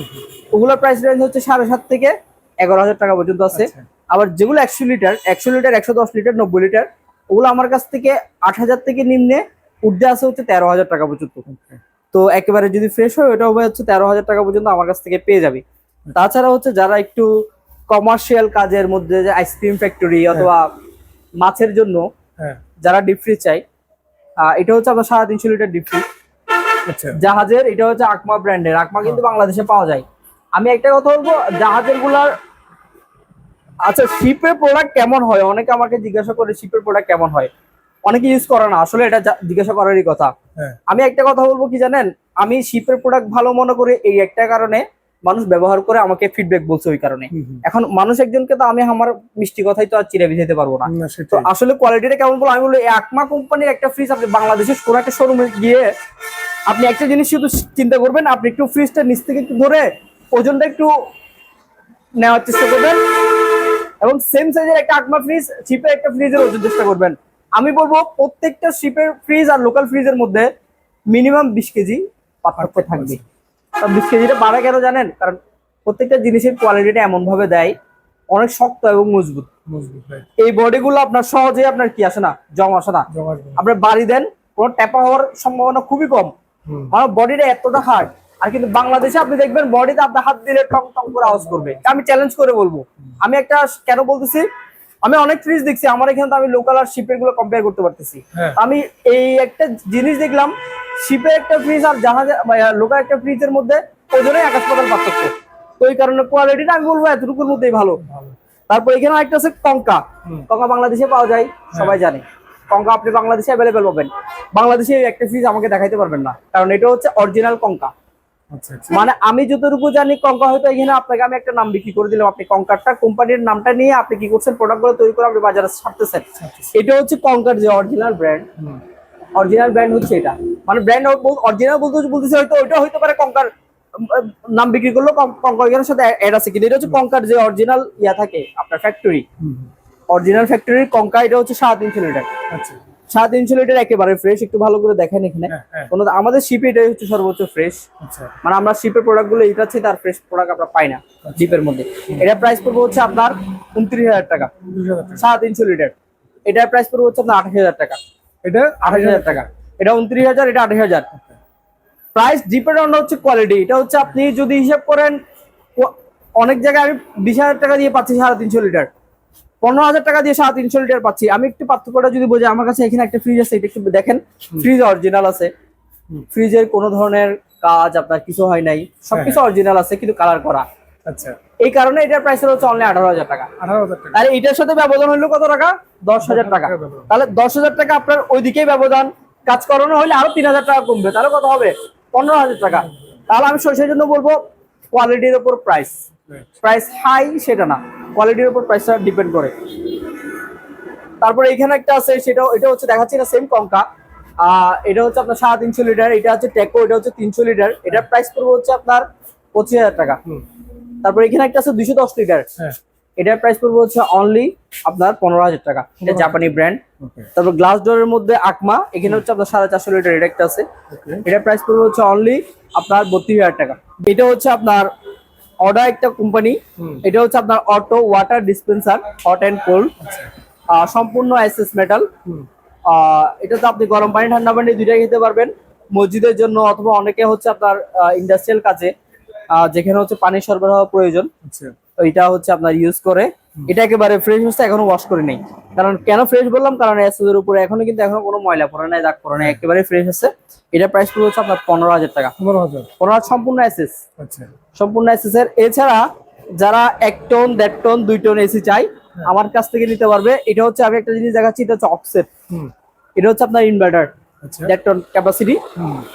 ওগুলোর প্রাইস রেঞ্জ হচ্ছে 7.5 থেকে 11,000 টাকা পর্যন্ত আছে। আচ্ছা। আবার যেগুলো 100 লিটার 110 লিটার 90 লিটার, ওগুলো আমার কাছ থেকে 8,000 থেকে নিম্নে ঊর্ধ্বে আছে হচ্ছে 13,000 টাকা পর্যন্ত। তো একেবারে যদি ফ্রেশ হয় ওটা হবে হচ্ছে 13,000 টাকা পর্যন্ত আমার কাছ থেকে পেয়ে যাবে। তাছাড়া হচ্ছে যারা একটু কমার্শিয়াল কাজের মধ্যে, যে আইসক্রিম ফ্যাক্টরি অথবা মাছের জন্য হ্যাঁ। যারা ডিপ ফ্রিজ চাই, এটা হচ্ছে আপনার 350 লিটার ডিপ ফ্রিজ আচ্ছা। জাহাজের। এটা হচ্ছে আকমা ব্র্যান্ডের, আকমা কিন্তু বাংলাদেশে পাওয়া যায়। আমি একটা কথা বলবো, জাহাজের গুলার, আচ্ছা শিপের প্রোডাক্ট কেমন হয়, অনেকে আমাকে জিজ্ঞাসা করে শিপের প্রোডাক্ট কেমন হয়, অনেকে ইউজ করে না, আসলে এটা জিজ্ঞাসা করারই কথা। হ্যাঁ। আমি একটা কথা বলবো কি জানেন, আমি শিপের প্রোডাক্ট ভালো মনে করি এই একটা কারণে, মানুষ ব্যবহার করে আমাকে ফিডব্যাক বলছে ওই কারণে। এখন মানুষ একজনকে তো আমি আমার মিষ্টি কথাই তো আর চিরে ভিজাতে পারবো না। না, তো সেটাই। আসলে কোয়ালিটিটা কেমন বলবো, আমি বলবো এই আকমা কোম্পানির একটা ফ্রিজ আপনি বাংলাদেশের কোনো একটা শোরুমে গিয়ে আপনি একটা জিনিস শুধু চিন্তা করবেন, আপনি একটু ফ্রিজটা নিচ থেকে একটু ধরে ওজনটা একটু নেওয়ার চেষ্টা করবেন, এবং সেম সাইজের একটা আকমা ফ্রিজ শিপের একটা ফ্রিজের ওজন চেষ্টা করবেন। আমি বলবো প্রত্যেকটা শিপের ফ্রিজ আর লোকাল ফ্রিজের মধ্যে মিনিমাম 20 কেজি পার্থক্য থাকবে। 20 কেজিটা বাড়া কেন জানেন, কারণ প্রত্যেকটা জিনিসের কোয়ালিটিটা এমন ভাবে দেয়, অনেক শক্ত এবং মজবুত। মজবুত ভাই। এই বডিগুলো আপনার সহজে আপনার কি আসে না, জং আসে না। জমা আসবে না। আপনার বাড়ি দেন, কোনো ট্যাপা হওয়ার সম্ভাবনা খুবই কম। আমার বডিটা এতটা হার্ড। আর কিন্তু বাংলাদেশে আপনি দেখবেন বডিতে আপনার হাত দিলে টং টং করে আওয়াজ করবে। আমি চ্যালেঞ্জ করে বলবো, আমি একটা কেন বলতেছি, আমি অনেক ফ্রিজ দেখছি আমার এখানে, তো আমি লোকাল আর শিপের গুলো কম্পেয়ার করতে পারতেছি। আমি এই একটা জিনিস দেখলাম, শিপের একটা ফ্রিজ আর জাহাজে লোকাল একটা ফ্রিজের মধ্যে ওজনে আকাশ পাতাল পার্থক্য। তো এই কারণে কোয়ালিটিটা আমি বলবো এতটুকুর মধ্যেই ভালো। তারপর এখানে একটা আছে কঙ্কা। কঙ্কা বাংলাদেশে পাওয়া যায়, সবাই জানে। কঙ্কা আপনি বাংলাদেশে অ্যাভেলেবেল পাবেন। বাংলাদেশে একটা ফ্রিজ আমাকে দেখাইতে পারবেন না, কারণ এটা হচ্ছে অরিজিনাল কঙ্কা। মানে আমি যতটুকু জানি কঙ্কা, হয়তো এখানে আপনাকে আমি একটা নাম বিক্রি করে দিলাম, আপনি কঙ্কারটা কোম্পানির নামটা নিয়ে আপনি কি করছেন, প্রোডাক্ট গুলো তৈরি করে আপনি বাজারে ছাড়তেছেন। এটা হচ্ছে কঙ্কার যে অরিজিনাল ব্র্যান্ড। অরিজিনাল ব্র্যান্ড হচ্ছে এটা, মানে ব্র্যান্ড অরিজিনাল বলতেছি, হয়তো ওইটা হইতে পারে কঙ্কার নাম বিক্রি করলো, কঙ্কার সাথে অ্যাড আছে, কিন্তু এটা হচ্ছে কঙ্কার যে অরিজিনাল ইয়া থাকে আপনার ফ্যাক্টরি, অরিজিনাল ফ্যাক্টরির কঙ্কা। এটা হচ্ছে 350 লিটার। 350 লিটার একেবারে ফ্রেশ। একটু ভালো করে দেখেন এখানে, আমাদের শিপে এটাই হচ্ছে সর্বোচ্চ ফ্রেশ। মানে আমরা শিপের প্রোডাক্ট গুলো এটা হচ্ছে, তার ফ্রেশ প্রোডাক্ট আমরা পাই না শিপের মধ্যে। এটা প্রাইস পড়বে হচ্ছে আপনার 29,000 টাকা। 350 লিটার এটার প্রাইস পড়বে হচ্ছে আপনার 28,000 টাকা। এটা 28,000 টাকা, এটা 29,000, এটা 28,000। প্রাইস ডিপেন্ড অন হচ্ছে কোয়ালিটি। এটা হচ্ছে আপনি যদি হিসাব করেন, অনেক জায়গায় আমি 20,000 টাকা দিয়ে পাচ্ছি 350 লিটার, 15,000 টাকা দিয়ে 350 লিটার পাচ্ছি। আমি একটু পার্থক্যটা যদি বোঝাই, আমার কাছে এখানে একটা ফ্রিজ আছে, এটা একটু দেখেন, ফ্রিজ অরিজিনাল আছে, ফ্রিজের কোনো ধরনের কাজ আপনার কিছু হয় নাই, সবকিছু অরিজিনাল আছে, কিন্তু কালার করা। আচ্ছা, এই কারণে এটার প্রাইস হচ্ছে অনলি 18,000 টাকা। 18,000 টাকা। আর এটার সাথে ব্যবধান হলো কত টাকা? 10,000 টাকা। তাহলে 10,000 টাকা আপনার ওইদিকেই ব্যবধান, কাজ করানো হলে আরো 3,000 টাকা কমবে, তাহলে কত হবে? 15,000 টাকা। তাহলে আমি সেই জন্য বলবো কোয়ালিটির উপর প্রাইস, প্রাইস হাই সেটা না, কোয়ালিটির উপর প্রাইসটা ডিপেন্ড করে। তারপরে এখানে একটা আছে, এটা হচ্ছে দেখাচ্ছি না, সেম কঙ্কা। এটা হচ্ছে আপনার 350 লিটার, এটা হচ্ছে টেকো, এটা হচ্ছে 300 লিটার। এটার প্রাইস পড়বে হচ্ছে আপনার 25,000 টাকা। তারপর এখানে একটা আছে 210 লিটার, এটার প্রাইস পড়বে হচ্ছে অনলি আপনার 15,000 টাকা। এটা জাপানি ব্র্যান্ড। তারপর গ্লাস ডোরের মধ্যে আকমা, এখানে হচ্ছে আপনার 450 লিটার, এটা একটা আছে, এটার প্রাইস পড়বে হচ্ছে অনলি আপনার 32,000 টাকা। এটা হচ্ছে আপনার অডা একটা কোম্পানি, এটা হচ্ছে আপনার auto water dispenser, hot and cold, সম্পূর্ণ এসএস মেটাল। এটা তো আপনি গরম পানি ঠান্ডা পানি দুইটাই খেতে পারবেন, মসজিদের জন্য অথবা অনেকে হচ্ছে আপনার ইন্ডাস্ট্রিয়াল কাজে যেখানে হচ্ছে পানির সরবরাহ প্রয়োজন, এটা হচ্ছে আপনার ইউজ করে। এটা একেবারে ফ্রেশ হচ্ছে, এখনো ওয়াশ করে নেই। কারণ কেন ফ্রেশ বললাম, কারণ এসএস এর উপরে এখনো কোনো ময়লা পড়ে নাই, দাগ পড়ে নাই, একেবারে ফ্রেশ আছে। এটা প্রাইস পড়বে হচ্ছে আপনার 15,000 টাকা। 15,000 সম্পূর্ণ এসএস। আচ্ছা, সম্পূর্ণ এসএস এর। এছাড়া যারা 1 টন 1.5 টন 2 টন এসি চাই, আমার কাছ থেকে নিতে পারবে। এটা হচ্ছে, আমি একটা জিনিস দেখাচ্ছি, এটা হচ্ছে অফসেট, এটা হচ্ছে আপনার ইনভার্টার 1.5 টন ক্যাপাসিটি।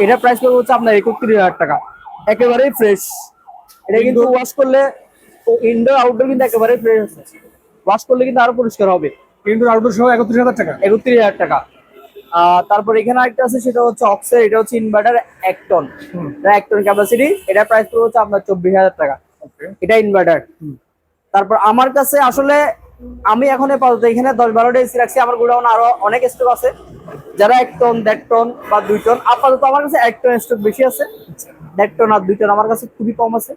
এটা প্রাইস পড়বে হচ্ছে আপনার 31,000 টাকা, একেবারেই ফ্রেশ। এটা কিন্তু ওয়াশ করলে ইনডোর আউটডোর কিন্তু একেবারে ফ্রেশ আছে, ওয়াশ করলে কিন্তু আরো পরিষ্কার হবে। ইনডোর আউটডোর সহ 31,000 টাকা। 31,000 টাকা। তারপর এখানে একটা আছে, সেটা হচ্ছে অক্সের, এটা হচ্ছে ইনভার্টার 1 টন, 1 টন ক্যাপাসিটি। এটা প্রাইস পড়বে হচ্ছে আপনার 24,000 টাকা, এটা ইনভার্টার। তারপর আমার কাছে আসলে আমি এখন আপাতত এখানে 10-12টা এসি রাখছি, আমার গোডাউন আরো অনেক স্টক আছে। যারা 1 টন 1.5 টন বা 2 টন, আপাতত আমার কাছে 1 টন স্টক বেশি আছে, 1.5 টন আর 2 টন আমার কাছে খুবই কম আছে।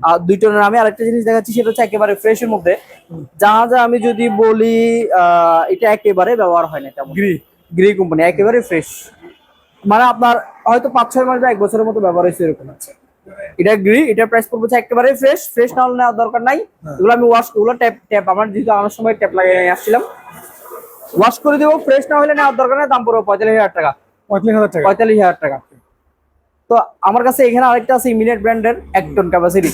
আর 2 টনের আমি আরেকটা জিনিস দেখাচ্ছি, সেটা হচ্ছে একেবারে ফ্রেশের মধ্যে। জাহাজে আমি যদি বলি, এটা একেবারে ব্যবহার হয় না, তেমন গ্রি কোম্পানি, একেবারে ফ্রেশ। মানে আপনার হয়তো 5-6 মাস বা 1 বছরের মতো ব্যবহার হয়েছে, এরকম আছে। এটা গ্রি, এটা প্রাইস পড়বে একেবারে ফ্রেশ। ফ্রেশ না হলে নেওয়ার দরকার নাই। এগুলো আমি ওয়াশ, এগুলো ট্যাপ আমার যেহেতু আমার সময় ট্যাপ লাগিয়ে নিয়ে আসছিলাম, ওয়াশ করে দেবো। ফ্রেশ না হলে নেওয়ার দরকার নাই, দাম পড়বে 45,000 টাকা। 45,000 টাকা। তো আমার কাছে এখানে আরেকটা আছে ইমিনেট ব্র্যান্ডের 1 টন ক্যাপাসিটি,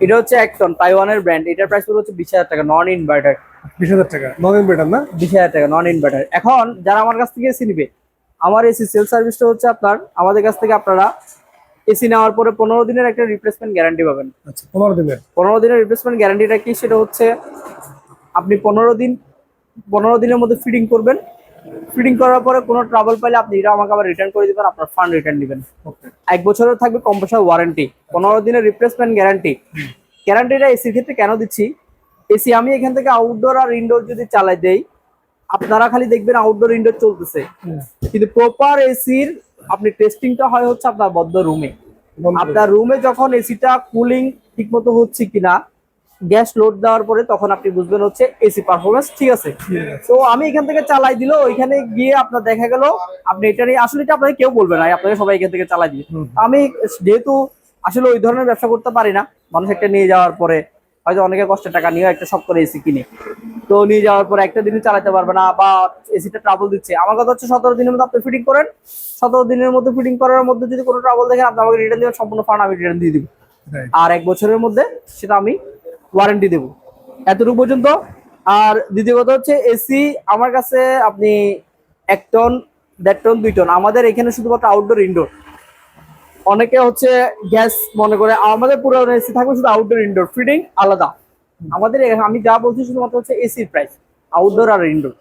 এটা হচ্ছে 1 টন তাইওয়ানের ব্র্যান্ড। এটার প্রাইস পড়বে হচ্ছে 20,000 টাকা, নন ইনভার্টার। 20,000 টাকা নন ইনভার্টার না, 20,000 টাকা নন ইনভার্টার। এখন যারা আমার কাছ থেকে এসি নিবে, আমার এসি সেল সার্ভিসটা হচ্ছে আপনার, আমাদের কাছ থেকে আপনারা এসি নেওয়ার পরে 15 দিনের একটা রিপ্লেসমেন্ট গ্যারান্টি পাবেন। আচ্ছা, 15 দিনের রিপ্লেসমেন্ট গ্যারান্টিটা কি? সেটা হচ্ছে আপনি 15 দিনের মধ্যে ফিটিং করবেন, ফিটিং করার পরে কোনো ট্রাবল পাইলে আপনি এটা আমাকে আবার রিটার্ন করে দিবেন, আপনার ফান্ড রিটার্ন দিবেন। 1 বছরের থাকবে কম্প্রেসার ওয়ারেন্টি, 15 দিনের রিপ্লেসমেন্ট গ্যারান্টি। গ্যারান্টিটা এসির ক্ষেত্রে কেন দিচ্ছি, এসি আমি এখান থেকে আউটডোর আর ইনডোর যদি চালাই দেই, আপনারা খালি দেখবেন আউটডোর ইনডোর চলতেছে, কিন্তু প্রপার এসির আপনি টেস্টিংটা হয় হচ্ছে আপনার বদ্ধ রুমে। আপনার রুমে যখন এসিটা কুলিং ঠিক মতো হচ্ছে কিনা, গ্যাস লোড দেওয়ার পরে তখন আপনি বুঝবেন হচ্ছে এসি পারফরমেন্স ঠিক আছে। তো আমি এখান থেকে চালাই দিল, ওইখানে গিয়ে আপনার দেখা গেল আপনি এটা নিয়ে আসলে এটা আপনাকে কেউ বলবে না, আপনাকে সবাই এখান থেকে চালাই দিবে। আমি যেহেতু আসলে ওই ধরনের ব্যবসা করতে পারি না, মানুষ একটা নিয়ে যাওয়ার পরে হয়তো অনেকে কষ্টের টাকা নিয়ে একটা শখ করে এসি কিনে, তো নিয়ে যাওয়ার পরে একটা দিনই চালাতে পারবে না বা এসিটা ট্রাবল দিচ্ছে। আমার কথা হচ্ছে 17 দিনের মধ্যে আপনি ফিটিং করেন, 17 দিনের মধ্যে ফিটিং করার মধ্যে যদি কোনো ট্রাবল দেখেন আপনি আমাকে রিটার্ন দিবেন, সম্পূর্ণ ফান্ড আমি রিটার্ন দিয়ে দিব, আর 1 বছরের মধ্যে সেটা আমি ওয়ারেন্টি দেবো, এতটুকু পর্যন্ত। আর দ্বিতীয় কথা হচ্ছে এসি আমার কাছে আপনি 1 টন 1.5 টন 2 টন, আমাদের এখানে শুধুমাত্র আউটডোর ইনডোর। অনেকে হচ্ছে গ্যাস মনে করে আমাদের পুরো এসি থাকবে শুধু আউটডোর ইনডোর, ফিটিং আলাদা। আমাদের আমি যা বলছি শুধুমাত্র হচ্ছে এসির প্রাইস, আউটডোর আর ইনডোর।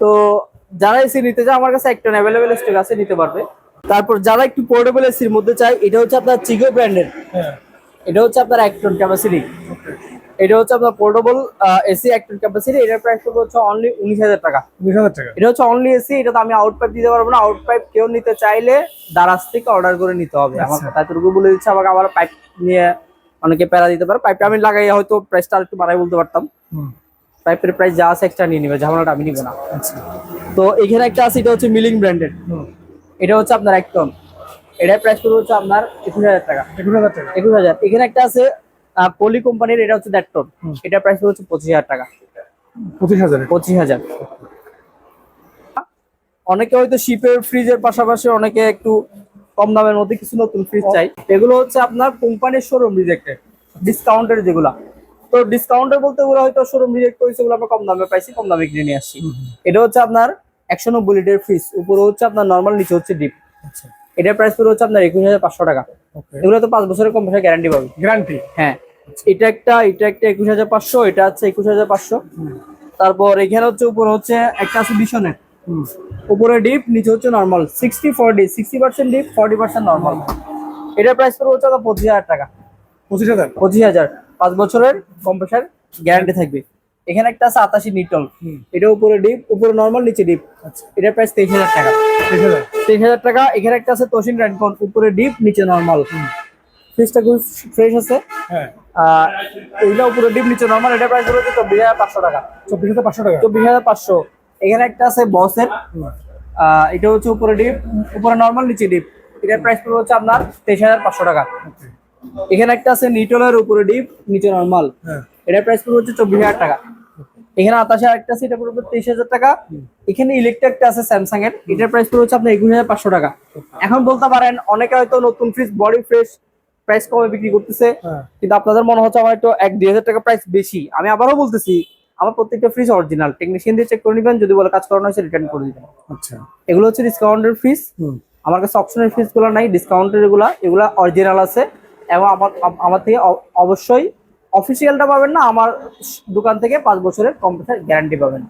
তো যারা এসি নিতে চায় আমার কাছে 1 টন অ্যাভেলেবেল স্টক আছে, নিতে পারবে। তারপর যারা একটু পোর্টেবল এসির মধ্যে চায়, এটা হচ্ছে আপনার চিগো ব্র্যান্ডের, এটা হচ্ছে আপনার 1 টন ক্যাপাসিটি, এটা হচ্ছে আপনার পোর্টেবল এসি 1 টন ক্যাপাসিটি। এটার প্রাইস হচ্ছে অনলি 19,000 টাকা। 19,000 টাকা। এটা হচ্ছে অনলি এসি, এটা তো আমি আউট পাইপ দিতে পারবো না, আউট পাইপ কেউ নিতে চাইলে দারাজ থেকে অর্ডার করে নিতে হবে। আমার কথা এতটুকু বলে দিচ্ছে, আমাকে আবার পাইপ নিয়ে অনেকে প্যারা দিতে পারে, পাইপটা আমি লাগাই হয়তো প্রাইসটা আরেকটু বাড়াই বলতে পারতাম, পাইপের প্রাইস যা আছে এক্সট্রা নিয়ে নিবে, ঝামেলাটা আমি নিব না। তো এখানে একটা আছে, এটা হচ্ছে মিলিং ব্র্যান্ডেড, এটা হচ্ছে আপনার 1 টন, এটার প্রাইস পড়বে হচ্ছে আপনার 21,000 টাকা। 21,000 টাকা। 21,000। এখানে একটা আছে পলি কোম্পানির, এটা হচ্ছে 1.5 টন, এটার প্রাইস হচ্ছে 25,000 টাকা। 25,000। 25,000। অনেকে হয়তো শিপের ফ্রিজের পাশাপাশি অনেকে একটু কম দামের মধ্যে কিছু নতুন ফ্রিজ চাই, এগুলো হচ্ছে আপনার কোম্পানির শোরুম রিজেক্টেড, ডিসকাউন্টের যেগুলা। তো ডিসকাউন্টের বলতে ওগুলো হয়তো শোরুম রিজেক্ট করেছে, ওগুলো আমরা কম দামে পাইছি, কম দামে কিনে নিয়ে আসছি। এটা হচ্ছে আপনার 190 লিটার ফ্রিজ, উপরে হচ্ছে আপনার নর্মাল, নিচে হচ্ছে ডিপ। এটার প্রাইস পড়ে হচ্ছে আপনার 21,500 টাকা। এগুলো তো 5 বছরের কম্পিউটার গ্যারান্টি পাবে। গ্যারান্টি? হ্যাঁ। এটা একটা 21,500, এটা হচ্ছে 21,500। তারপর এখানে হচ্ছে উপরে হচ্ছে একটা আছে বিশনের, উপরে ডিপ নিচে হচ্ছে নরমাল, 60-40, 60% ডিপ 40% নরমাল। এটার প্রাইস পড়বে হচ্ছে 25,000 টাকা। 25,000? 25,000, 5 বছরের কম্প্রেসার গ্যারান্টি থাকবে। এখানে একটা আছে 88 নিটল, এটা উপরে ডিপ, উপরে নরমাল নিচে ডিপ, এটার প্রাইস 23,000 টাকা। 23,000 টাকা। এখানে একটা আছে তোশিন র্যানকন, উপরে ডিপ নিচে নরমাল, ফ্রিজটা খুব ফ্রেশ আছে। হ্যাঁ। এইটা উপরে ডিপ নিচে নরমাল, এটার প্রাইস হচ্ছে 24,500 টাকা। 24,500 টাকা। 24,500। এখানে একটা আছে বসের, এটা হচ্ছে উপরে ডিপ, উপরে নরমাল নিচে ডিপ, এটার প্রাইস পড়বে হচ্ছে আপনার 23,500 টাকা। এখানে একটা আছে নিটলের, উপরে ডিপ নিচে নরমাল, এটার প্রাইস পড়বে হচ্ছে 24,000 টাকা। এখানে 28 একটা আছে, এটা পড়বে 23,000 টাকা। এখানে ইলেকট্রিক একটা আছে স্যামসাং এর, এটার প্রাইস পড়বে হচ্ছে আপনার 21,500 টাকা। এখন বলতে পারেন অনেকে হয়তো নতুন ফ্রিজ বডি ফ্রেশ প্রাইস কমে বিক্রি করতেছে, কিন্তু আপনাদের মনে হচ্ছে আমার একটু 1-2 হাজার টাকা প্রাইস বেশি। আমি আবারও বলতেছি, আমার প্রত্যেকটা ফ্রিজ অরিজিনাল, টেকনিশিয়ান দিয়ে চেক করে নেবেন, যদি বলে কাজ করানো হয়েছে রিটার্ন করে দিবেন। আচ্ছা। এগুলো হচ্ছে ডিসকাউন্টের ফ্রিজ, আমার কাছে অপশনের ফ্রিজ গুলো নাই, ডিসকাউন্টের এগুলা অরিজিনাল আছে। এবং আমার থেকে অবশ্যই অফিসিয়ালটা পাবেন না, আমার দোকান থেকে 5 বছরের কম্পিউটার গ্যারান্টি পাবেন।